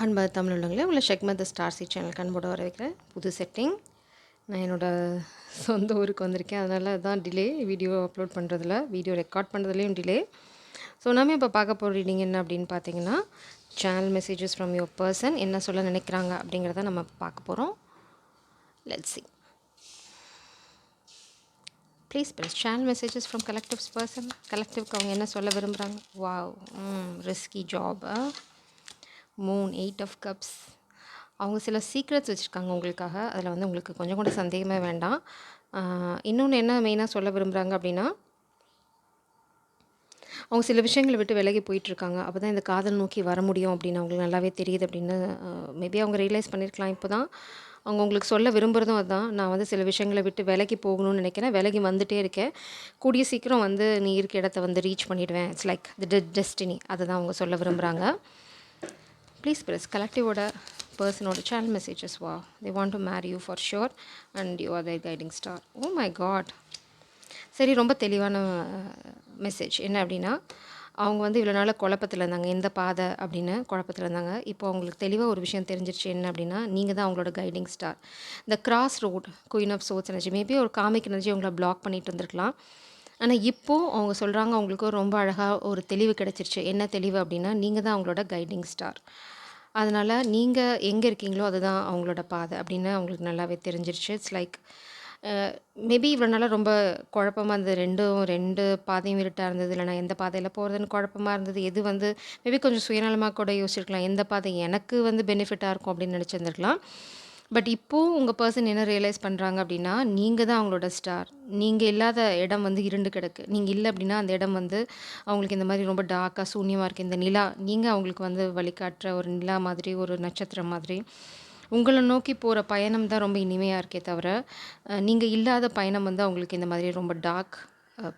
அன்பு தமிழ் உள்ளவங்களே உள்ள ஷெக்மத் star C சேனலுக்கு அன்போடு வரவேற்கிறேன். புது செட்டிங். நான் என்னோடய சொந்த ஊருக்கு வந்திருக்கேன். அதனால தான் டிலே வீடியோ அப்லோட் பண்ணுறதுல, வீடியோ ரெக்கார்ட் பண்ணுறதுலேயும் டிலே. ஸோ நாம இப்போ பார்க்க போகிற ரீடிங் என்ன அப்படின்னு பார்த்தீங்கன்னா, channel messages from your person என்ன சொல்ல நினைக்கிறாங்க அப்படிங்கிறத நம்ம பார்க்க போகிறோம். Let's see. Please please channel messages from collectives person. கலெக்டிவ்க்கு அவங்க என்ன சொல்ல விரும்புகிறாங்க? Wow, risky job. Moon, 8 of cups. அவங்க சில சீக்ரெட்ஸ் வச்சுருக்காங்க உங்களுக்காக. அதில் வந்து உங்களுக்கு கொஞ்சம் கூட சந்தேகமே வேண்டாம். இன்னொன்று என்ன மெயினாக சொல்ல விரும்புகிறாங்க அப்படின்னா, அவங்க சில விஷயங்களை விட்டு விலகி போயிட்டுருக்காங்க. அப்போ தான் இந்த காதல் நோக்கி வர முடியும் அப்படின்னு அவங்களுக்கு நல்லாவே தெரியுது அப்படின்னு மேபி அவங்க ரியலைஸ் பண்ணியிருக்கலாம். இப்போ தான் அவங்க உங்களுக்கு சொல்ல விரும்புகிறதும் அதுதான். நான் வந்து சில விஷயங்களை விட்டு விலகி போகணும்னு நினைக்கிறேன். விலகி வந்துகிட்டே இருக்கேன். கூடிய சீக்கிரம் வந்து நீ இருக்க இடத்த வந்து ரீச் பண்ணிவிடுவேன். It's like the destiny. அதை தான் அவங்க சொல்ல விரும்புகிறாங்க. ப்ளீஸ் ப்ரெஸ் கலெக்டிவோட பர்சனோட channel messages. Wow, they want to marry you for sure and you are the guiding star. Oh my God. சரி, ரொம்ப தெளிவான மெசேஜ் என்ன அப்படின்னா, அவங்க வந்து இவ்வளோ நாள் குழப்பத்தில் இருந்தாங்க. எந்த பாதை அப்படின்னு குழப்பத்தில் இருந்தாங்க. இப்போ அவங்களுக்கு தெளிவாக ஒரு விஷயம் தெரிஞ்சிருச்சு. என்ன அப்படின்னா, நீங்கள் தான் அவங்களோட கைடிங் ஸ்டார். இந்த cross road, queen of swords energy, maybe ஒரு காமிக் எனர்ஜி அவங்கள பிளாக் பண்ணிட்டு இருந்திருக்கலாம். ஆனால் இப்போது அவங்க சொல்கிறாங்க, அவங்களுக்கு ரொம்ப அழகாக ஒரு தெளிவு கிடச்சிருச்சு. என்ன தெளிவு அப்படின்னா, நீங்கள் தான் அவங்களோட கைடிங் ஸ்டார். அதனால் நீங்கள் எங்கே இருக்கீங்களோ அதுதான் அவங்களோட பாதை அப்படின்னு அவங்களுக்கு நல்லாவே தெரிஞ்சிருச்சு. இட்ஸ் லைக் மேபி இவ்வளோ நாளாக ரொம்ப குழப்பமாக இருந்தது. ரெண்டு பாதையும் இருட்டாக இருந்தது. இல்லை நான் எந்த பாதையில் போகிறதுன்னு குழப்பமாக இருந்தது. எது வந்து மேபி கொஞ்சம் சுயநலமாக கூட யோசிச்சிருக்கலாம். எந்த பாதை எனக்கு வந்து பெனிஃபிட்டாக இருக்கும் அப்படின்னு நினச்சிருந்துருக்கலாம். பட் இப்போது உங்கள் பர்சன் என்ன ரியலைஸ் பண்ணுறாங்க அப்படின்னா, நீங்கள் தான் அவங்களோட ஸ்டார். நீங்கள் இல்லாத இடம் வந்து இருண்டு கிடக்கு. நீங்கள் இல்லை அப்படின்னா அந்த இடம் வந்து அவங்களுக்கு இந்த மாதிரி ரொம்ப டார்க்காக சூன்யமாக இருக்குது. இந்த நிலா, நீங்கள் அவங்களுக்கு வந்து வழிகாட்டுற ஒரு நிலா மாதிரி, ஒரு நட்சத்திரம் மாதிரி. உங்களை நோக்கி போகிற பயணம் தான் ரொம்ப இனிமையாக இருக்கே தவிர, நீங்கள் இல்லாத பயணம் வந்து அவங்களுக்கு இந்த மாதிரி ரொம்ப டார்க்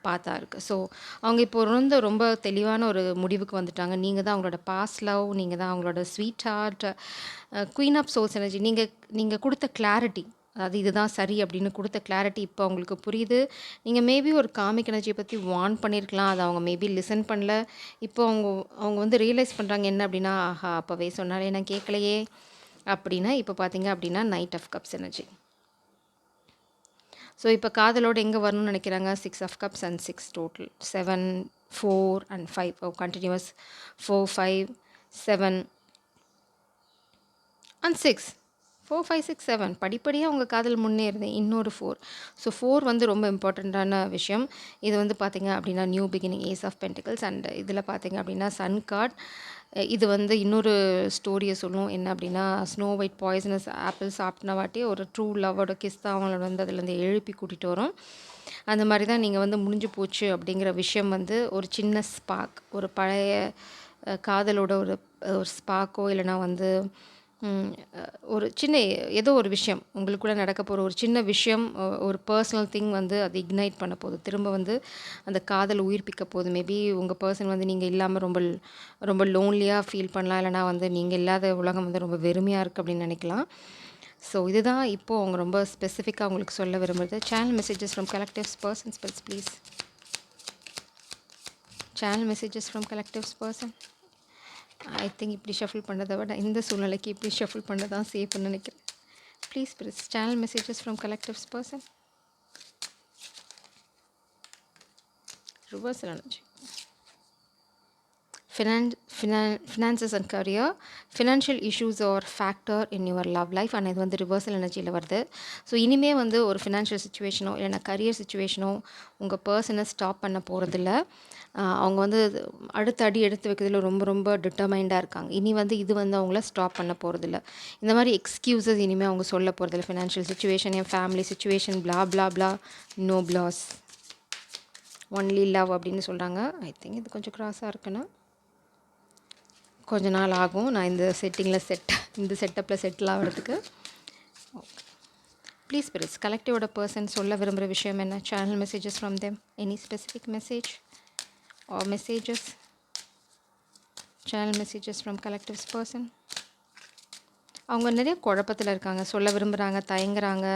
பாத்தா இருக்குது. ஸோ அவங்க இப்போ ரொம்ப தெளிவான ஒரு முடிவுக்கு வந்துட்டாங்க. நீங்கள் தான் அவங்களோட பாஸ்ட் லவ், நீங்கள் தான் அவங்களோட sweet heart, queen of swords energy. நீங்கள் கொடுத்த கிளாரிட்டி, அதாவது இதுதான் சரி அப்படின்னு கொடுத்த கிளாரிட்டி இப்போ அவங்களுக்கு புரியுது. நீங்கள் மேபி ஒரு காமிக் எனர்ஜியை பற்றி வார்ன் பண்ணியிருக்கலாம். அதை அவங்க மேபி லிசன் பண்ணல. இப்போ அவங்க வந்து ரியலைஸ் பண்ணுறாங்க என்ன அப்படின்னா, ஆஹா அப்போவே சொன்னாலே நான் கேட்கலையே அப்படின்னா. இப்போ பார்த்தீங்க அப்படின்னா knight of cups energy. So இப்போ காதலோடு எங்கே வரணும்னு நினைக்கிறாங்க? 6 of cups and 6 total. 7, 4 and 5. Continues 4, 5, 7 and 6. 4, 5, 6, 7 படிப்படியாக உங்கள் காதல் முன்னேறுது. இன்னொரு 4. ஸோ 4 வந்து ரொம்ப இம்பார்ட்டண்ட்டான விஷயம். இது வந்து பார்த்திங்க அப்படின்னா new beginning, ace of pentacles. And இதில் பார்த்திங்க அப்படின்னா சன் கார்ட். இது வந்து இன்னொரு ஸ்டோரியை சொல்லும். என்ன அப்படின்னா, ஸ்னோ ஒயிட் பாய்சனஸ் ஆப்பிள் சாப்பிட்ன வாட்டி ஒரு ட்ரூ லவ்வோட கிஸ் தான் அவங்கள வந்து அதுலேருந்து எழுப்பி கூட்டிகிட்டு வரும். அந்த மாதிரி தான் நீங்கள் வந்து முடிஞ்சு போச்சு அப்படிங்கிற விஷயம் வந்து ஒரு சின்ன ஸ்பார்க், ஒரு பழைய காதலோட ஒரு ஸ்பார்க்கோ இல்லைனா வந்து ஒரு சின்ன ஏதோ ஒரு விஷயம் உங்களுக்குள்ளே நடக்க போகிற ஒரு சின்ன விஷயம், ஒரு பர்சனல் திங் வந்து அது இக்னைட் பண்ண போகுது. திரும்ப வந்து அந்த காதல் உயிர்ப்பிக்க போகுது. மேபி உங்கள் பர்சன் வந்து நீங்கள் இல்லாமல் ரொம்ப ரொம்ப லோன்லியாக ஃபீல் பண்ணலாம். இல்லைனா வந்து நீங்கள் இல்லாத உலகம் வந்து ரொம்ப வெறுமையாக இருக்குது அப்படின்னு நினைக்கலாம். ஸோ இதுதான் இப்போது அவங்க ரொம்ப ஸ்பெசிஃபிக்காக அவங்களுக்கு சொல்ல விரும்புகிறது. Channel messages from collectives persons please. Channel messages from collectives person. I think இப்படி ஷஃபிள் பண்ணுறதை விட இந்த சூழ்நிலைக்கு இப்படி ஷஃபிள் பண்ண தான் சேஃப்னு நினைக்கிறேன். Please please channel messages from collectives person. Reversal energy. Finances and career. Financial issues are factor in your love life. ஆனால் இது வந்து ரிவர்சல் எனர்ஜியில் வருது. ஸோ இனிமேல் வந்து ஒரு ஃபினான்ஷியல் சுச்சுவேஷனோ இல்லைனா கரியர் சுச்சுவேஷனோ உங்கள் பர்சனை ஸ்டாப் பண்ண போகிறதில்ல. அவங்க வந்து அடுத்த அடி எடுத்து வைக்கிறதுல ரொம்ப ரொம்ப டிட்டர்மைண்டாக இருக்காங்க. இனி வந்து இது வந்து அவங்கள ஸ்டாப் பண்ண போகிறதில்ல. இந்த மாதிரி எக்ஸ்கியூசஸ் இனிமேல் அவங்க சொல்ல போகிறதில்ல. ஃபினான்ஷியல் சுச்சுவேஷன், என் ஃபேமிலி சுச்சுவேஷன், பிளா பிளா பிளா, நோ பிளாஸ், ஒன்லி லவ் அப்படின்னு சொல்கிறாங்க. ஐ திங்க் இது கொஞ்சம் க்ராஸாக இருக்குன்னா கொஞ்ச நாள் ஆகும். நான் இந்த செட்டப்பில் செட்டில் ஆகிறதுக்கு. ஓகே, ப்ளீஸ் ப்ளீஸ் கலெக்டிவோட பர்சன் சொல்ல விரும்புகிற விஷயம் என்ன? Channel messages from them. Any specific message or messages? Channel messages from collectives person. அவங்க நிறைய குழப்பத்தில் இருக்காங்க. சொல்ல விரும்புகிறாங்க, தயங்குறாங்க.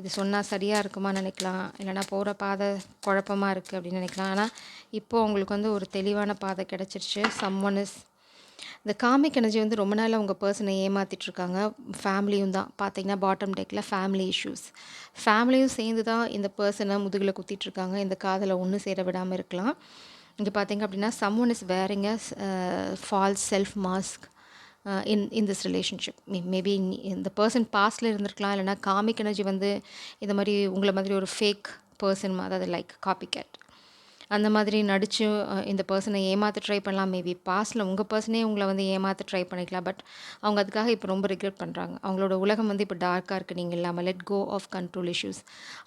இது சொன்னால் சரியாக இருக்குமா நினைக்கலாம். இல்லைனா போகிற பாதை குழப்பமாக இருக்குது அப்படின்னு நினைக்கலாம். ஆனால் இப்போது அவங்களுக்கு வந்து ஒரு தெளிவான பாதை கிடச்சிருச்சு. சம்ஒன் இஸ் இந்த காமிக் எனர்ஜி வந்து ரொம்ப நாளா உங்க பெர்சன ஏமாத்திட்டுருக்காங்க. ஃபேமிலியும் தான். பார்த்தீங்கன்னா, பாட்டம் டெக்ல ஃபேமிலி இஷ்யூஸ். ஃபேமிலியும் சேர்ந்து தான் இந்த பெர்சன முதுகுல குத்திட்டுருக்காங்க. இந்த காதல ஒண்ணு சேர விடாம இருக்கலாம். இங்க பார்த்தீங்க அப்படின்னா, someone is wearing a false self mask in this relationship. Maybe இந்த பெர்சன் பாஸ்ட்ல இருந்திருக்கலாம். இல்லைனா காமிக் எனர்ஜி வந்து இந்த மாரி உங்கள மாதிரி ஒரு ஃபேக் பெர்சன், அதாவது லைக் காப்பி கேட் அந்த மாதிரி நடிச்சு இந்த பெர்சனை ஏமாத்த ட்ரை பண்ணலாம். மேபி பாஸ்ட்ல உங்க பெர்சனே உங்கள வந்து ஏமாத்த ட்ரை பண்ணிக்கலாம். பட் அவங்க அதுக்காக இப்போ ரொம்ப ரிக்ரெட் பண்றாங்க. அவங்களோட உலகம் வந்து இப்போ டார்க்கா இருக்கு. நீங்க இல்லாம let go of control issues.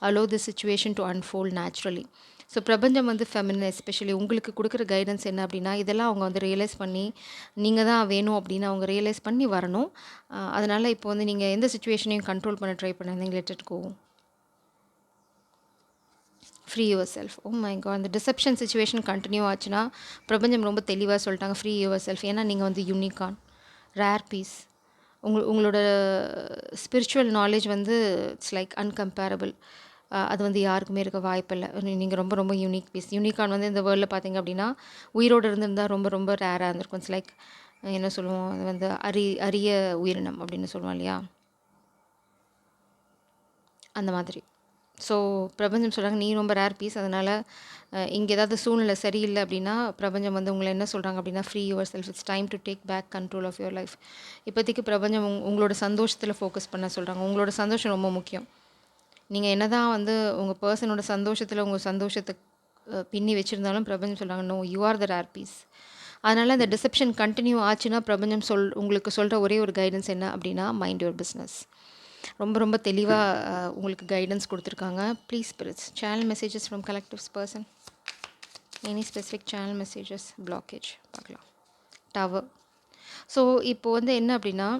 Allow the situation to unfold naturally. So பிரபஞ்சம் வந்து ஃபெமினின் எஸ்பெஷலி உங்களுக்கு கொடுக்குற கைடன்ஸ் என்ன அப்படின்னா, இதெல்லாம் அவங்க வந்து ரியலைஸ் பண்ணி நீங்கள் தான் வேணும் அப்படின்னு அவங்க ரியலைஸ் பண்ணி வரணும். அதனால இப்போ வந்து நீங்கள் எந்த சுச்சுவேஷனையும் கண்ட்ரோல் பண்ண ட்ரை பண்ணாதீங்க. Let it go. Free your self. Oh my God! அந்த டிசெப்ஷன் சிச்சுவேஷன் கண்டினியூ ஆச்சுன்னா, பிரபஞ்சம் ரொம்ப தெளிவா சொல்லிட்டாங்க. Free your self. ஏன்னா நீங்க வந்து யூனிகார்ன், ரேர் பீஸ். உங்களோட ஸ்பிரிச்சுவல் நாலேஜ் வந்து இட்ஸ் லைக் அன்கம்பேரபிள். அது வந்து யாருக்குமே இருக்க வாய்ப்பில்ல. நீங்க ரொம்ப ரொம்ப யூனிக் பீஸ். யூனிகார்ன் வந்து இந்த வேர்ல்ட்ல பார்த்தீங்க அப்படின்னா, உயிரோட இருந்திருந்தா ரொம்ப ரொம்ப ரேரா இருந்திருக்கும். இட்ஸ் லைக் என்ன சொல்லுவோம்? அது வந்து அரிய உயிரினம் அப்படின்னு சொல்லுவோம் இல்லையா? அந்த மாதிரி. ஸோ பிரபஞ்சம் சொல்கிறாங்க, நீ ரொம்ப ரேர் பீஸ். அதனால் இங்கே ஏதாவது சூழ்நிலை சரியில்லை அப்படின்னா, பிரபஞ்சம் வந்து உங்களை என்ன சொல்கிறாங்க அப்படின்னா, free your self. It's time to take back control of your life. இப்போதைக்கு பிரபஞ்சம் உங்களோட சந்தோஷத்தில் ஃபோக்கஸ் பண்ண சொல்கிறாங்க. உங்களோட சந்தோஷம் ரொம்ப முக்கியம். நீங்கள் என்ன தான் வந்து உங்கள் பர்சனோட சந்தோஷத்தில் உங்கள் சந்தோஷத்தை பின்னி வச்சுருந்தாலும் பிரபஞ்சம் சொல்கிறாங்க, no, you are the rare piece. அதனால் இந்த டிசெப்ஷன் கண்டினியூ ஆச்சுன்னா பிரபஞ்சம் உங்களுக்கு சொல்கிற ஒரே ஒரு கைடன்ஸ் என்ன அப்படின்னா, மைண்ட் யுவர் பிஸ்னஸ். ரொம்ப ரொம்ப தெளிவாக உங்களுக்கு கைடன்ஸ் கொடுத்துருக்காங்க. Please spirits, channel messages from collectives person. Any specific channel messages, blockage பார்க்கலாம். டவர். ஸோ இப்போது வந்து என்ன அப்படின்னா,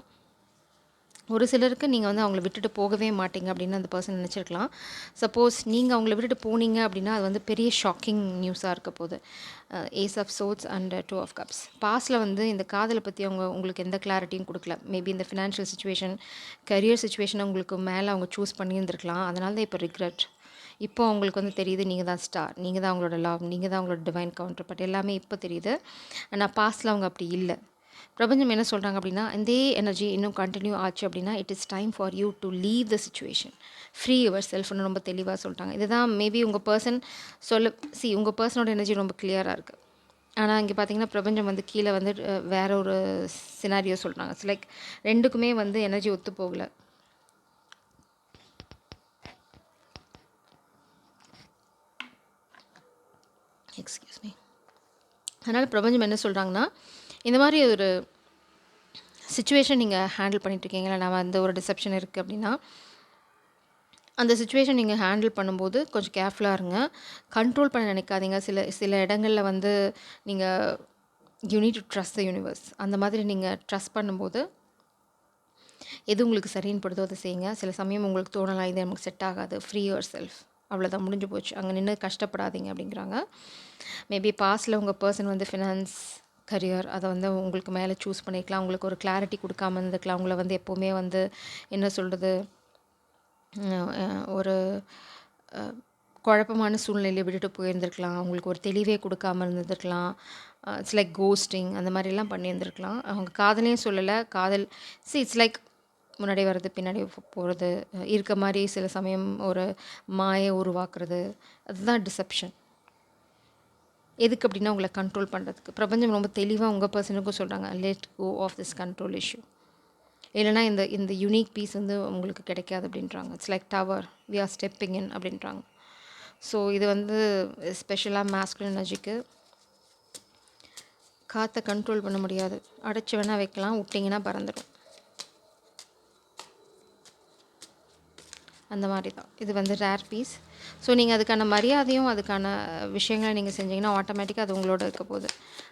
ஒரு சிலருக்கு நீங்கள் வந்து அவங்கள விட்டுட்டு போகவே மாட்டீங்க அப்படின்னு அந்த பர்சன் நினச்சிருக்கலாம். சப்போஸ் நீங்கள் அவங்கள விட்டுட்டு போனீங்க அப்படின்னா, அது வந்து பெரிய ஷாக்கிங் நியூஸாக இருக்க போகுது. Ace of swords and 2 of cups. பாஸ்ட்டில் வந்து இந்த காதலை பற்றி உங்களுக்கு எந்த கிளாரிட்டியும் கொடுக்கல. மேபி இந்த ஃபினான்ஷியல் சுச்சுவேஷன், கரியர் சுச்சுவேஷனை உங்களுக்கு மேலே அவங்க சூஸ் பண்ணியிருந்திருக்கலாம். அதனால தான் இப்போ ரிக்ரெட். இப்போ அவங்களுக்கு வந்து தெரியுது, நீங்கள் தான் ஸ்டார், நீங்கள் தான் அவங்களோட லவ், நீங்கள் தான் அவங்களோட டிவைன் கவுண்டர். பட் எல்லாமே இப்போ தெரியுது. ஆனால் பாஸ்ட்டில் அவங்க அப்படி இல்லை. பிரபஞ்சம் என்ன சொல்கிறாங்க அப்படின்னா, இதே எனர்ஜி இன்னும் கண்டினியூ ஆச்சு அப்படின்னா, it is time for you to leave the situation. Free your செல்ஃப்னு ரொம்ப தெளிவாக சொல்லிட்டாங்க. இதுதான் மேபி உங்கள் பர்சன் உங்கள் பர்சனோட எனர்ஜி ரொம்ப கிளியராக இருக்குது. ஆனால் இங்கே பார்த்தீங்கன்னா, பிரபஞ்சம் வந்து கீழே வந்து வேற ஒரு சினாரியோ சொல்கிறாங்க. இட்ஸ் லைக் ரெண்டுக்குமே வந்து எனர்ஜி ஒத்து போகலை. Excuse me. அதனால் பிரபஞ்சம் என்ன சொல்கிறாங்கன்னா, இந்த மாதிரி ஒரு சிச்சுவேஷன் நீங்கள் ஹேண்டில் பண்ணிட்டுருக்கீங்களா, நான் வந்து ஒரு டிசெப்ஷன் இருக்குது அப்படின்னா, அந்த சிச்சுவேஷன் நீங்கள் ஹேண்டில் பண்ணும்போது கொஞ்சம் கேர்ஃபுல்லாக இருங்க. கண்ட்ரோல் பண்ண நினைக்காதீங்க. சில இடங்களில் வந்து நீங்கள் you need to trust the universe. அந்த மாதிரி நீங்கள் ட்ரஸ்ட் பண்ணும்போது எது உங்களுக்கு சரின்னு படுதோ அதை செய்யுங்க. சில சமயம் உங்களுக்கு தோணலாம், இது நமக்கு செட் ஆகாது. Free your self. அவ்வளோதான், முடிஞ்சு போச்சு. அங்கே நின்று கஷ்டப்படாதீங்க அப்படிங்கிறாங்க. மேபி பாஸ்ட்டில் உங்கள் பர்சன் வந்து ஃபினான்ஸ், கரியர் அதை வந்து உங்களுக்கு மேலே சூஸ் பண்ணிக்கலாம். உங்களுக்கு ஒரு கிளாரிட்டி கொடுக்காம இருந்துக்கலாம். உங்களை வந்து எப்போவுமே வந்து என்ன சொல்கிறது, ஒரு குழப்பமான சூழ்நிலையை விட்டுட்டு போயிருந்துருக்கலாம். அவங்களுக்கு ஒரு தெளிவே கொடுக்காம இருந்திருக்கலாம். இட்ஸ் லைக் கோஸ்டிங் அந்த மாதிரிலாம் பண்ணியிருந்துருக்கலாம். அவங்க காதலையும் சொல்லலை. காதல் இட்ஸ் லைக் முன்னாடி வர்றது பின்னாடி போகிறது, இருக்க மாதிரி சில சமயம் ஒரு மாயை உருவாக்குறது, அதுதான் டிசெப்ஷன். எதுக்கு அப்படின்னா உங்களை கண்ட்ரோல் பண்ணுறதுக்கு. பிரபஞ்சம் ரொம்ப தெளிவாக உங்கள் பர்சனுக்கும் சொல்கிறாங்க, let go of this control issue. இல்லைனா இந்த யூனிக் பீஸ் வந்து உங்களுக்கு கிடைக்காது அப்படின்றாங்க. It's like tower, we are stepping in அப்படின்றாங்க. ஸோ இது வந்து ஸ்பெஷலாக மாஸ்குலின் எனர்ஜிக்கு. காற்றை கண்ட்ரோல் பண்ண முடியாது. அடைச்சி வேணால் வைக்கலாம், விட்டிங்கன்னா பறந்துடும். அந்த மாதிரி தான் இது வந்து ரேர் பீஸ். ஸோ நீங்கள் அதுக்கான மரியாதையும் அதுக்கான விஷயங்களை நீங்கள் செஞ்சீங்கன்னா ஆட்டோமேட்டிக்காக அது உங்களோட இருக்க போகுது.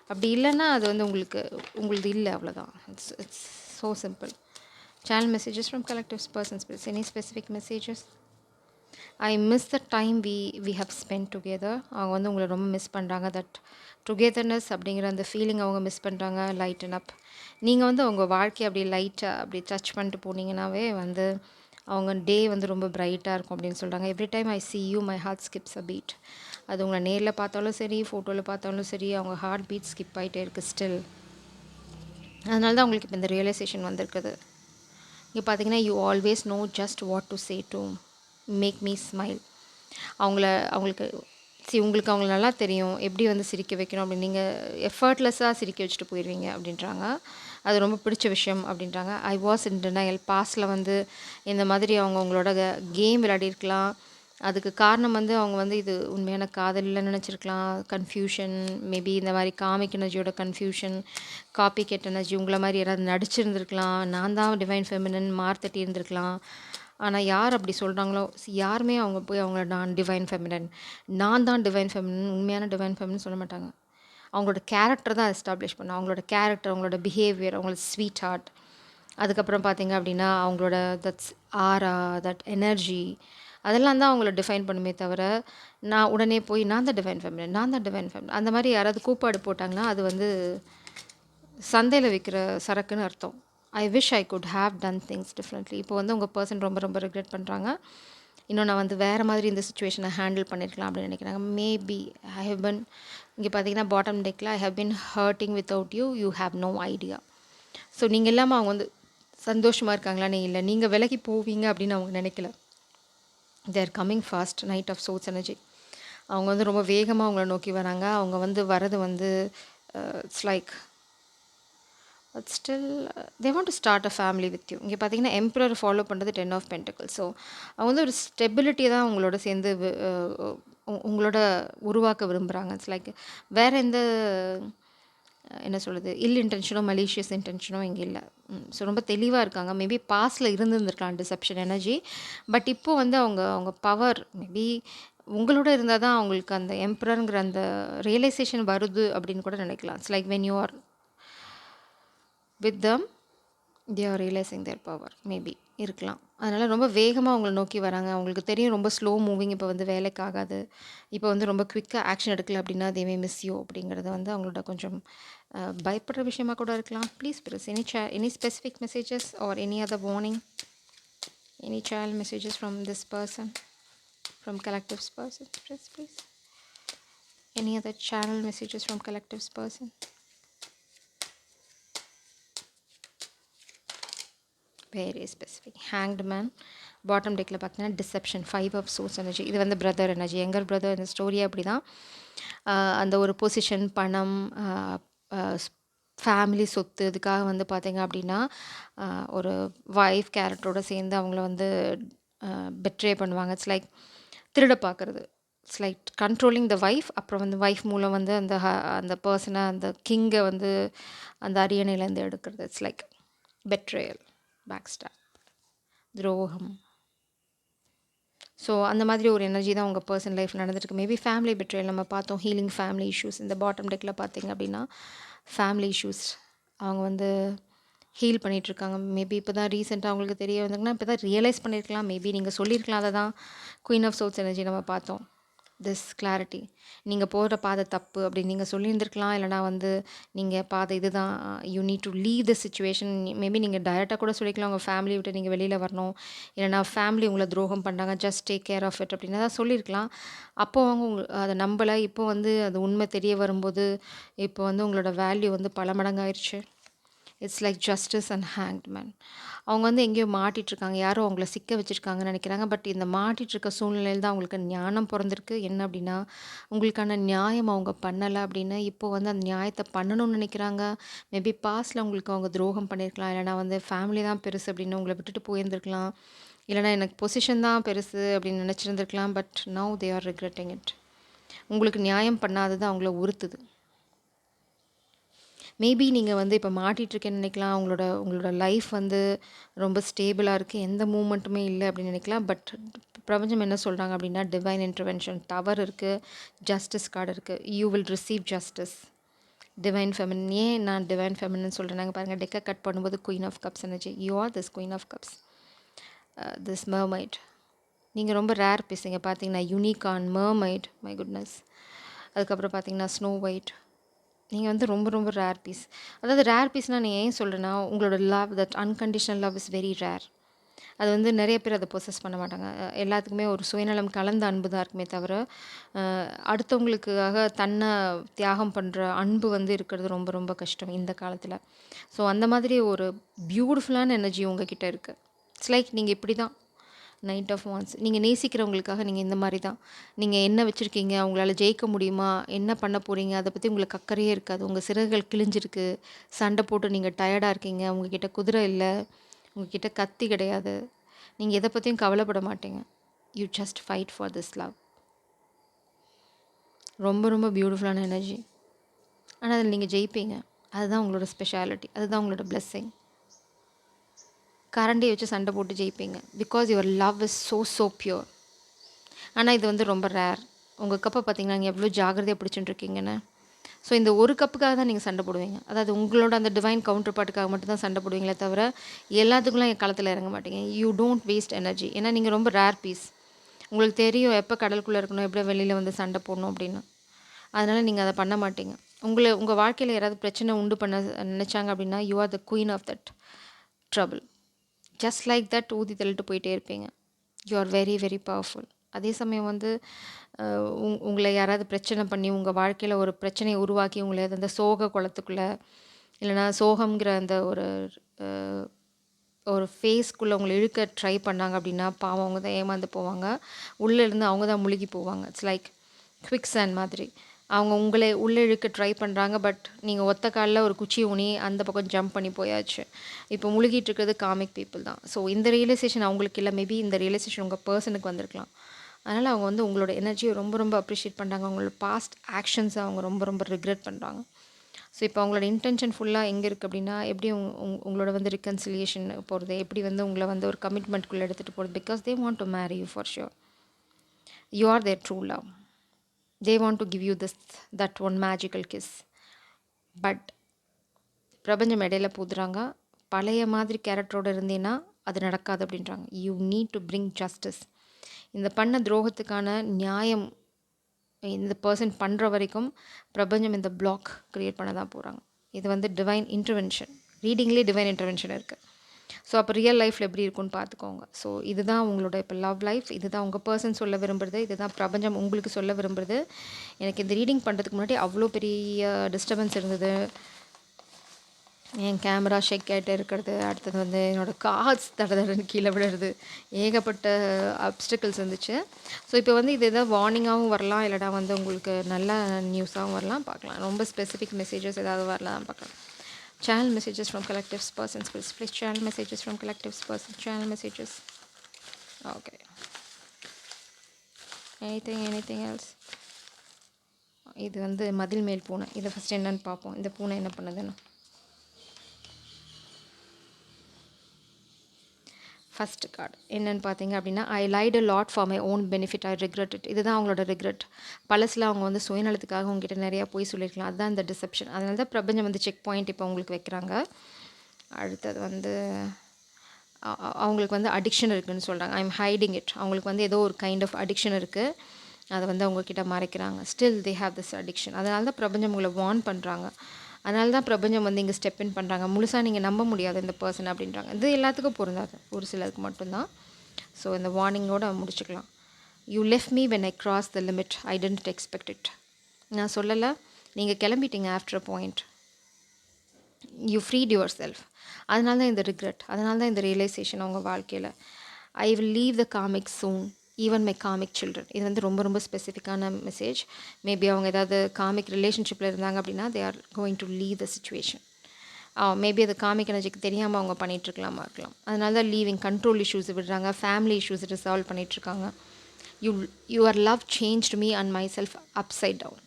அப்படி இல்லைன்னா அது வந்து உங்களது இல்லை, அவ்வளோதான். It's so simple. Channel messages from collectives, person spirits. Any specific messages? I miss the time we have spent together. அவங்க வந்து உங்களை ரொம்ப மிஸ் பண்ணுறாங்க. தட் டுகெதர்னஸ் அப்படிங்கிற அந்த ஃபீலிங் அவங்க மிஸ் பண்ணுறாங்க. லைட்டன் அப். நீங்கள் வந்து அவங்க வாழ்க்கையை அப்படி லைட்டாக அப்படி டச் பண்ணிட்டு போனீங்கன்னாவே வந்து அவங்க டே வந்து ரொம்ப பிரைட்டாக இருக்கும் அப்படின்னு சொல்கிறாங்க. Every time I see you my heart skips a beat. அது உங்களை நேரில் பார்த்தாலும் சரி, ஃபோட்டோவில் பார்த்தாலும் சரி, அவங்க ஹார்ட் பீட் ஸ்கிப் ஆகிட்டே இருக்குது ஸ்டில். அதனால தான் உங்களுக்கு இப்போ இந்த ரியலைசேஷன் வந்திருக்குது. இங்கே பார்த்தீங்கன்னா, you always know just what to say to make me smile. அவங்கள அவங்களுக்கு உங்களுக்கு அவங்கள நல்லா தெரியும் எப்படி வந்து சிரிக்க வைக்கணும் அப்படின்னு. நீங்கள் எஃபர்ட்லெஸ்ஸாக சிரிக்க வச்சுட்டு போயிடுவீங்க அப்படின்றாங்க. அது ரொம்ப பிடிச்ச விஷயம் அப்படின்றாங்க. I was in denial. பாஸ்டில் வந்து இந்த மாதிரி அவங்க அவங்களோட கேம் விளையாடிருக்கலாம். அதுக்கு காரணம் வந்து அவங்க வந்து இது உண்மையான காதல் இல்லைன்னு நினச்சிருக்கலாம். கன்ஃபியூஷன், மேபி இந்த மாதிரி காமிக் எனர்ஜியோட கன்ஃபியூஷன், காப்பி கேட் எனர்ஜி, உங்களை மாதிரி யாராவது நடிச்சிருந்துருக்கலாம். நான் தான் டிவைன் ஃபெமினன் மார்த்தட்டி இருந்திருக்கலாம். ஆனால் யார் அப்படி சொல்கிறாங்களோ, யாருமே அவங்க போய் அவங்கள நான் டிவைன் ஃபெமினன், நான் தான் டிவைன் ஃபெமினன், உண்மையான டிவைன் ஃபெமினன் சொல்ல மாட்டாங்க. அவங்களோட கேரக்டர் தான் எஸ்டாப்ளிஷ் பண்ணும். அவங்களோட கேரக்டர், அவங்களோட பிஹேவியர், அவங்களோட ஸ்வீட் ஹார்ட். அதுக்கப்புறம் பார்த்தீங்க அப்படின்னா அவங்களோட தட்ஸ் ஆரா, தட் எனர்ஜி, அதெல்லாம் தான் அவங்கள டிஃபைன் பண்ணுமே தவிர, நான் உடனே போய் நான் தான் டிவைன் ஃபெமினன், நான் தான் டிவைன் ஃபெமினன் அந்த மாதிரி யாராவது கூப்பாடு போட்டாங்கன்னா அது வந்து சந்தையில் விற்கிற சரக்குன்னு அர்த்தம். I wish I could have done things differently. இப்போ வந்து உங்கள் பர்சன் ரொம்ப ரொம்ப ரிக்ரெட் பண்ணுறாங்க. இன்னும் நான் வந்து வேறு மாதிரி இந்த சுச்சுவேஷனை ஹேண்டில் பண்ணியிருக்கலாம் அப்படின்னு நினைக்கிறாங்க. மேபி ஐ ஹவ் பின், இங்கே பார்த்தீங்கன்னா பாட்டம் டெக்கில், I have been hurting without you, you have no idea. So நீங்கள் இல்லாமல் அவங்க வந்து சந்தோஷமாக இருக்காங்களான்னு இல்லை, நீங்கள் விலகி போவீங்க அப்படின்னு அவங்க நினைக்கல. They're coming fast. Knight of swords energy. அவங்க வந்து ரொம்ப வேகமாக அவங்கள நோக்கி வராங்க. அவங்க வந்து வரது வந்து it's like but still they want to start a family with you. இங்கே பார்த்தீங்கன்னா எம்பரர் ஃபாலோ பண்ணுறது 10 ஆஃப் பென்டிகல்ஸ். ஸோ அவங்க வந்து ஒரு ஸ்டெபிலிட்டி தான் உங்களோட சேர்ந்து உங்களோட உருவாக்க விரும்புகிறாங்க. இட்ஸ் லைக் வேறு எந்த என்ன சொல்கிறது, இல் இன்டென்ஷனோ மலீஷியஸ் இன்டென்ஷனோ இங்கே இல்லை. ஸோ ரொம்ப தெளிவாக இருக்காங்க. மேபி பாஸ்டில் இருந்துருந்துருக்கலாம் டிசெப்ஷன் எனர்ஜி. பட் இப்போது வந்து அவங்க அவங்க பவர் மேபி உங்களோட இருந்தால் தான் அவங்களுக்கு அந்த எம்பரருங்கிற அந்த ரியலைசேஷன் வருது அப்படின்னு கூட நினைக்கலாம். It's like when you are with them they are realising their power. Maybe இருக்கலாம். அதனால் ரொம்ப வேகமாக அவங்கள நோக்கி வராங்க. அவங்களுக்கு தெரியும் ரொம்ப ஸ்லோ மூவிங் இப்போ வந்து வேலைக்கு ஆகாது. இப்போ வந்து ரொம்ப குவிக்காக ஆக்ஷன் எடுக்கல அப்படின்னா தே மே மிஸ் யூ அப்படிங்கிறது வந்து அவங்களோட கொஞ்சம் பயப்படுற விஷயமா கூட இருக்கலாம். Please press any specific messages or any other warning, any child messages from this person, from collective's person. Press please. Any other channel messages from collective's person? Very specific. Hanged man. Bottom டெக்கில் பார்த்தீங்கன்னா deception, 5 of swords energy. இது வந்து brother energy, எங்கர் brother. இந்த ஸ்டோரியே அப்படி தான். அந்த ஒரு position, பணம், ஃபேமிலி சொத்து, இதுக்காக வந்து பார்த்தீங்க அப்படின்னா ஒரு வைஃப் கேரக்டரோட சேர்ந்து அவங்கள வந்து பெட்ரே பண்ணுவாங்க. இட்ஸ் லைக் திருட பார்க்குறது. It's like controlling the wife. அப்புறம் வந்து வைஃப் மூலம் வந்து அந்த அந்த பர்சனை, அந்த கிங்கை வந்து அந்த அரியணையிலேருந்து எடுக்கிறது. இட்ஸ் லைக் பெட்ரேயல், பேக்ஸ்டாப், துரோகம். ஸோ அந்த மாதிரி ஒரு எனர்ஜி தான் உங்கள் பர்சன் லைஃப் நடந்துருக்கு. மேபி ஃபேமிலி பெட்ரேல் நம்ம பார்த்தோம். Healing family issues. இந்த பாட்டம் டெக்கில் பார்த்தீங்க அப்படின்னா ஃபேமிலி இஷ்யூஸ் அவங்க வந்து ஹீல் பண்ணிகிட்ருக்காங்க. மேபி இப்போ தான் ரீசெண்டாக அவங்களுக்கு தெரிய வந்தாங்கன்னா இப்போ தான் ரியலைஸ் பண்ணியிருக்கலாம். மேபி நீங்கள் சொல்லியிருக்கலாம். அதை தான் குயின் ஆஃப் சோல்ஸ் எனர்ஜி நம்ம பார்த்தோம். This clarity. நீங்கள் போகிற பாதை தப்பு அப்படின்னு நீங்கள் சொல்லியிருந்துருக்கலாம். இல்லைனா வந்து நீங்கள் பாதை இது தான், you need to leave the situation. Maybe நீங்கள் டைரெக்டாக கூட சொல்லிக்கலாம். உங்கள் ஃபேமிலி விட்டு நீங்கள் வெளியில் வரணும், இல்லைனா ஃபேமிலி உங்களை துரோகம் பண்ணாங்க, just take care of it அப்படின்னு தான் சொல்லியிருக்கலாம். அப்போது அவங்க அதை நம்பலை. இப்போ வந்து அது உண்மை தெரிய வரும்போது இப்போ வந்து உங்களோட வேல்யூ வந்து பல மடங்காயிருச்சு. It's like justice and hanged man. அவங்க வந்து எங்கேயோ மாட்டிகிட்ருக்காங்க, யாரோ அவங்கள சிக்க வச்சுருக்காங்கன்னு நினைக்கிறாங்க. பட் இந்த மாட்டிகிட்ருக்க சூழ்நிலையில் தான் அவங்களுக்கு ஞானம் பிறந்திருக்கு. என்ன அப்படின்னா, உங்களுக்கான நியாயம் அவங்க பண்ணலை அப்படின்னு இப்போது வந்து அந்த நியாயத்தை பண்ணணும்னு நினைக்கிறாங்க. மேபி பாஸ்டில் உங்களுக்கு அவங்க துரோகம் பண்ணியிருக்கலாம். இல்லைனா வந்து ஃபேமிலி தான் பெருசு அப்படின்னு உங்களை விட்டுட்டு போயிருந்துருக்கலாம். இல்லைனா எனக்கு பொசிஷன் தான் பெருசு அப்படின்னு நினச்சிருந்துருக்கலாம். But now they are regretting it. உங்களுக்கு நியாயம் பண்ணாதது அவங்கள உறுத்துது. மேபி நீங்கள் வந்து இப்போ மாட்டிகிட்ருக்கேன்னு நினைக்கலாம். உங்களோட லைஃப் வந்து ரொம்ப ஸ்டேபிளாக இருக்குது, எந்த மூமெண்ட்டுமே இல்லை அப்படின்னு நினைக்கலாம். பட் பிரபஞ்சம் என்ன சொல்கிறாங்க அப்படின்னா, டிவைன் இன்டர்வென்ஷன் டவர் இருக்குது, ஜஸ்டிஸ் கார்டு இருக்குது. You will receive justice. Divine feminine. ஏன் நான் டிவைன் ஃபெமினின் சொல்கிறேன், நாங்கள் பாருங்கள் டெக்கை கட் பண்ணும்போது queen of cups energy. You are this queen of cups, this mermaid. நீங்கள் ரொம்ப ரேர் பீஸுங்க. பார்த்தீங்கன்னா யூனிகார்ன், மர்மைட், மை குட்னஸ். அதுக்கப்புறம் பார்த்தீங்கன்னா ஸ்னோ ஒயிட். நீங்கள் வந்து ரொம்ப ரொம்ப ரேர் பீஸ். அதாவது ரேர் பீஸ்னால் நான் ஏன் சொல்கிறேன்னா, உங்களோட love, that unconditional love is very rare. அது வந்து நெறைய பேர் அத பொசஸ் பண்ண மாட்டாங்க. எல்லாத்துக்குமே ஒரு சுயநலம் கலந்த அன்பு தான் இருக்குமே தவிர, அடுத்தவங்களுக்காக தன்ன தியாகம் பண்ற அன்பு வந்து இருக்கிறது ரொம்ப ரொம்ப கஷ்டம் இந்த காலத்தில. ஸோ அந்த மாதிரி ஒரு பியூட்டிஃபுல்லான எனர்ஜி உங்ககிட்ட இருக்கு. இட்ஸ் லைக் நீங்க இப்படி தான். Knight of wands. நீங்க நேசிக்கிறவங்களுக்காக நீங்க இந்த மாரி தான். நீங்க என்ன வச்சிருக்கீங்க? உங்களால ஜெயிக்க முடியுமா? என்ன பண்ண போறீங்க? அத பத்தி உங்களுக்கு அக்கறையே இருக்காது. உங்க சிறகுகள் கிழிஞ்சிருக்கு. சண்டை போட்டு நீங்க டயர்டா இருக்கீங்க. உங்ககிட்ட குதிரை இல்ல. உங்ககிட்ட கத்தி கிடையாது. நீங்க எத பத்தியும் கவலைப்பட மாட்டீங்க. You just fight for this love. ரொம்ப ரொம்ப பியூட்டிஃபுல்லான எனர்ஜி. ஆனா அதில நீங்க ஜெயிப்பீங்க. அதுதான் உங்களோட ஸ்பெஷாலிட்டி. அதுதான் உங்களோட பிளெஸ்ஸிங். கரண்டிய வச்சு சண்டை போட்டு ஜெயிப்பீங்க. Because your love is so pure. ஆனா இது வந்து ரொம்ப ரேர். உங்க கப்ப பார்த்தீங்கன்னா, நீங்க எவ்வளோ ஜாக்கிரதையா பிடிச்சுட்டு இருக்கீங்கன்னு. ஸோ இந்த ஒரு கப்புக்காக தான் நீங்க சண்டை போடுவீங்க. அதாவது உங்களோட அந்த டிவைன் கவுண்டர் பார்ட்டுக்காக மட்டும் தான் சண்டை போடுவீங்களே தவிர, எல்லாத்துக்குலாம் என் களத்துல இறங்க மாட்டீங்க. You don't waste energy. ஏன்னா நீங்க ரொம்ப ரேர் பீஸ். உங்களுக்கு தெரியும் எப்போ கடலுக்குள்ள இருக்கணும், எப்போ வெளியில வந்து சண்டை போடணும் அப்படின்னு. அதனால நீங்க அத பண்ண மாட்டீங்க. உங்க வாழ்க்கையில யாராவது பிரச்சனை உண்டு பண்ண நினைச்சாங்க அப்படின்னா, you are the queen of that trouble. Just like that ஊதி தள்ளிட்டு போயிட்டே இருப்பீங்க. You are very very powerful. அதே சமயம் வந்து உங்களை யாராவது பிரச்சனை பண்ணி உங்கள் வாழ்க்கையில் ஒரு பிரச்சனையை உருவாக்கி உங்களை அந்த சோக குளத்துக்குள்ளே இல்லைனா சோகம்ங்கிற அந்த ஒரு ஒரு ஃபேஸ்க்குள்ளே உங்களை இழுக்க ட்ரை பண்ணாங்க அப்படின்னா பாவம் அவங்க தான் ஏமாந்து போவாங்க. உள்ளே இருந்து அவங்க தான் முழுகி போவாங்க. இட்ஸ் லைக் குவிக் சாண்ட் மாதிரி. அவங்க உங்களை உள்ளே இழுக்க ட்ரை பண்ணுறாங்க. பட் நீங்கள் ஒத்த காலில் ஒரு குச்சி ஊனி அந்த பக்கம் ஜம்ப் பண்ணி போயாச்சு. இப்போ முழுகிட்டு இருக்கிறது காமிக் பீப்புள் தான். ஸோ இந்த ரியலைசேஷன் அவங்களுக்கு இல்லை. மேபி இந்த ரியலைசேஷன் உங்கள் பர்சனுக்கு வந்திருக்கலாம். அதனால் அவங்க வந்து உங்களோட எனர்ஜியை ரொம்ப ரொம்ப அப்ரிஷியேட் பண்ணுறாங்க. அவங்களோட பாஸ்ட் ஆக்ஷன்ஸை அவங்க ரொம்ப ரொம்ப ரிக்ரெட் பண்ணுறாங்க. ஸோ இப்போ அவங்களோட இன்டென்ஷன் ஃபுல்லாக எங்கே இருக்குது அப்படின்னா, எப்படி உங்களோட வந்து ரிகன்சிலியேஷன் போகிறது, எப்படி வந்து உங்களை வந்து ஒரு கமிட்மெண்ட்குள்ளே எடுத்துகிட்டு போகிறது. Because they want to marry you for sure. You are their true love. They want to give you that one magical kiss. But பிரபஞ்சம் இடையில பூதுறாங்க. பழைய மாதிரி கேரக்டரோடு இருந்தீங்கன்னா அது நடக்காது அப்படின்றாங்க. You need to bring justice. இந்த பண்ண துரோகத்துக்கான நியாயம் இந்த பர்சன் பண்ணுற வரைக்கும் பிரபஞ்சம் இந்த பிளாக் க்ரியேட் பண்ண தான் போகிறாங்க. இது வந்து டிவைன் இன்டர்வென்ஷன். ரீடிங்லேயே டிவைன் இன்டர்வென்ஷன் இருக்குது. ஸோ அப்போ ரியல் லைஃப்பில் எப்படி இருக்குன்னு பார்த்துக்கோங்க. ஸோ இதுதான் உங்களோட இப்போ லவ் லைஃப். இதுதான் உங்கள் பர்சன் சொல்ல விரும்புகிறது. இதுதான் பிரபஞ்சம் உங்களுக்கு சொல்ல விரும்புகிறது. எனக்கு இந்த ரீடிங் பண்ணுறதுக்கு முன்னாடி அவ்வளோ பெரிய டிஸ்டர்பன்ஸ் இருந்தது. என் கேமரா ஷேக் ஆகிட்டே இருக்கிறது. அடுத்தது வந்து என்னோடய கார்ட்ஸ் தடன்னு கீழே விழுறது. ஏகப்பட்ட அப்டிக்கல்ஸ் இருந்துச்சு. ஸோ இப்போ வந்து இது எதாவது வார்னிங்காகவும் வரலாம், இல்லைனா வந்து உங்களுக்கு நல்ல நியூஸாகவும் வரலாம், பார்க்கலாம். ரொம்ப ஸ்பெசிஃபிக் மெசேஜஸ் ஏதாவது வரலாம் பார்க்கலாம். Channel messages from collectives persons please channel messages from collectives person channel messages. Okay, anything else. இது வந்து மதில் மேல் பூனை. இதை ஃபஸ்ட்டு என்னென்னு பார்ப்போம். இந்த பூனை என்ன பண்ணுதுன்னு. ஃபஸ்ட் கார்டு என்னென்னு பார்த்தீங்க அப்படின்னா, I lied a lot for my own benefit, I regret it. இதுதான் அவங்களோட ரிக்ரெட். பழசில் அவங்க வந்து சுயநலத்துக்காக உங்ககிட்ட நிறையா போய் சொல்லியிருக்கலாம். அதுதான் இந்த டிசெப்ஷன். அதனால தான் பிரபஞ்சம் வந்து செக் பாயிண்ட் இப்போ உங்களுக்கு வைக்கிறாங்க. அடுத்தது வந்து அவங்களுக்கு வந்து அடிக்ஷன் இருக்குதுன்னு சொல்கிறாங்க. I am hiding it. அவங்களுக்கு வந்து ஏதோ ஒரு கைண்ட் ஆஃப் அடிக்ஷன் இருக்குது. அதை வந்து அவங்கக்கிட்ட மறைக்கிறாங்க. Still they have this addiction. அதனால தான் பிரபஞ்சம் உங்களை வார்ன் பண்ணுறாங்க. அதனால தான் பிரபஞ்சம் வந்து இங்கே ஸ்டெப் இன் பண்ணுறாங்க. முழுசாக நீங்கள் நம்ப முடியாது இந்த பர்சன் அப்படின்றாங்க. இது எல்லாத்துக்கும் பொருந்தாது, ஒரு சிலருக்கு மட்டும்தான். ஸோ இந்த வார்னிங்கோடு முடிச்சுக்கலாம். You left me when I cross the limit, I didn't expect it. நான் சொல்லலை, நீங்கள் கிளம்பிட்டீங்க after a point. You freed yourself. அதனால தான் இந்த ரிக்ரெட், அதனால தான் இந்த ரியலைசேஷன் அவங்க வாழ்க்கையில். I will leave the comic soon even my comic children. இது வந்து ரொம்ப ரொம்ப ஸ்பெசிஃபிக்கான மெசேஜ். மேபி அவங்க ஏதாவது காமிக் ரிலேஷன்ஷிப்பில் இருந்தாங்க அப்படின்னா they are going to leave the situation. Maybe அது காமிக் எனர்ஜிக்கு தெரியாமல் அவங்க பண்ணிகிட்ருக்கலாமா இருக்கலாம். அதனால தான் லீவிங் கண்ட்ரோல் இஷ்யூஸ் விடுறாங்க, ஃபேமிலி இஷ்யூஸ் ரிசால்வ் பண்ணிகிட்ருக்காங்க. Your love changed me and my self upside down.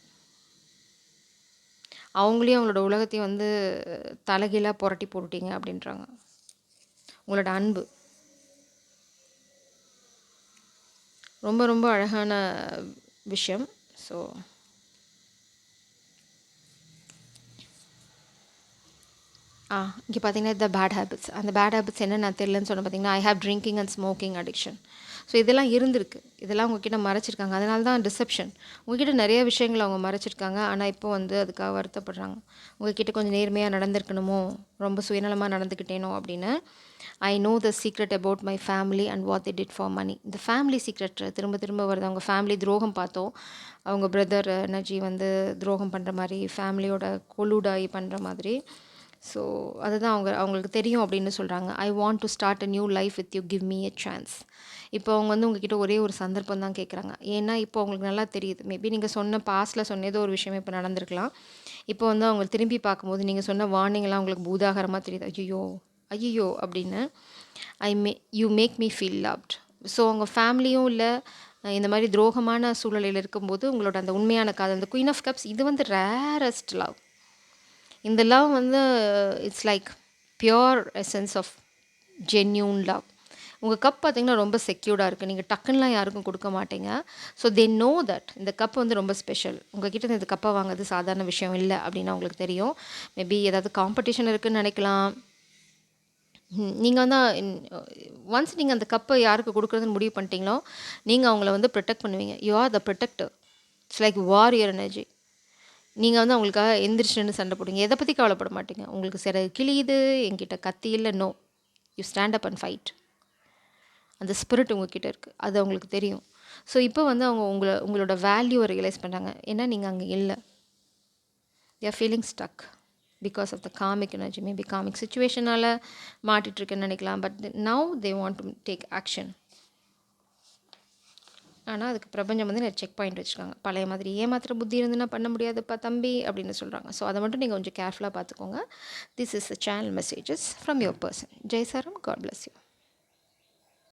அவங்களையும் அவங்களோட உலகத்தையும் வந்து தலைகீழாக புரட்டி போட்டுட்டீங்க அப்படின்றாங்க. உங்களோட அன்பு ரொம்ப ரொம்ப அழகான விஷயம். ஸோ இங்கே பார்த்தீங்கன்னா த பேட் ஹேபிட்ஸ். அந்த பேட் ஹேபிட்ஸ் என்ன நான் தெரியலன்னு சொன்ன பார்த்தீங்கன்னா, I have drinking and smoking addiction. So இதெல்லாம் இருந்திருக்கு. இதெல்லாம் உங்ககிட்ட மறைச்சிருக்காங்க. அதனால தான் டிசெப்ஷன். உங்ககிட்ட நிறைய விஷயங்கள் அவங்க மறைச்சிருக்காங்க. ஆனால் இப்போ வந்து அதுக்காக வருத்தப்படுறாங்க. உங்ககிட்ட கொஞ்சம் நேர்மையாக நடந்திருக்கணுமோ, ரொம்ப சுயநலமாக நடந்துக்கிட்டேனோ அப்படின்னு. I know the secret about my family and what they did for money. இந்த ஃபேமிலி சீக்ரெட் திரும்ப திரும்ப வருது. அவங்க ஃபேமிலி துரோகம் பார்த்தோம். அவங்க பிரதர் நஜி வந்து துரோகம் பண்ணுற மாதிரி, ஃபேமிலியோட கொலூடாகி பண்ணுற மாதிரி. ஸோ அதுதான் அவங்களுக்கு தெரியும் அப்படின்னு சொல்கிறாங்க. I want to start a new life with you, give me a chance. இப்போ அவங்க வந்து உங்ககிட்ட ஒரே ஒரு சந்தர்ப்பம் தான் கேட்குறாங்க. ஏன்னா இப்போ அவங்களுக்கு நல்லா தெரியுது. மேபி நீங்கள் சொன்ன பாஸ்ட்டில் சொன்ன ஏதோ ஒரு விஷயம் இப்போ நடந்திருக்கலாம். இப்போ வந்து அவங்க திரும்பி பார்க்கும்போது நீங்கள் சொன்ன வார்னிங்லாம் அவங்களுக்கு பூதாகரமாக தெரியுது. ஐயோ ஐயோ அப்படின்னு. You make me feel loved. So உங்கள் ஃபேமிலியும் இல்லை, இந்த மாதிரி துரோகமான சூழ்நிலையில் இருக்கும்போது உங்களோட அந்த உண்மையான காதல், அந்த குயின் ஆஃப் கப்ஸ், இது வந்து ரேரஸ்ட் லவ். இந்த லவ் வந்து it's like pure essence of genuine love. உங்கள் கப் பார்த்திங்கன்னா ரொம்ப செக்யூர்டாக இருக்குது. நீங்கள் டக்குன்னெலாம் யாருக்கும் கொடுக்க மாட்டீங்க. ஸோ தே நோ தட் இந்த கப் வந்து ரொம்ப ஸ்பெஷல். உங்கள் கிட்ட இந்த கப்பை வாங்குறது சாதாரண விஷயம் இல்லை அப்படின்னு அவங்களுக்கு தெரியும். மேபி ஏதாவது காம்படிஷன் இருக்குதுன்னு நினைக்கலாம். நீங்கள் வந்து ஒன்ஸ் நீங்கள் அந்த கப்பை யாருக்கு கொடுக்குறதுன்னு முடிவு பண்ணிட்டீங்களோ, நீங்கள் அவங்கள வந்து ப்ரொடெக்ட் பண்ணுவீங்க. You are the protector. It's like warrior energy. நீங்கள் வந்து அவங்களுக்காக எந்திரிச்சு நின்று சண்டை போடுங்க. எதை பற்றி கவலைப்பட மாட்டீங்க. உங்களுக்கு சிற கிளியுது, என்கிட்ட கத்தி இல்லை, no, you stand up and fight. அந்த ஸ்பிரிட் உங்ககிட்ட இருக்குது. அது அவங்களுக்கு தெரியும். ஸோ இப்போ வந்து அவங்க உங்களோட வேல்யூவை ரியலைஸ் பண்ணுறாங்க. ஏன்னா நீங்கள் அங்கே இல்லை. they are feeling stuck because of the karmic energy. Maybe karmic situationனால மாட்டிகிட்ருக்குன்னு நினைக்கலாம். But now they want to take action. ஆனால் அதுக்கு பிரபஞ்சம் வந்து செக் பாயிண்ட் வச்சுருக்காங்க. பழைய மாதிரி ஏமாத்திர புத்தி இருந்துன்னா பண்ண முடியாதுப்பா தம்பி அப்படின்னு சொல்கிறாங்க. ஸோ அதை மட்டும் நீங்கள் கொஞ்சம் கேர்ஃபுல்லாக பார்த்துக்கோங்க. This is the channel messages from your person. ஜெய் சாரம். God bless you.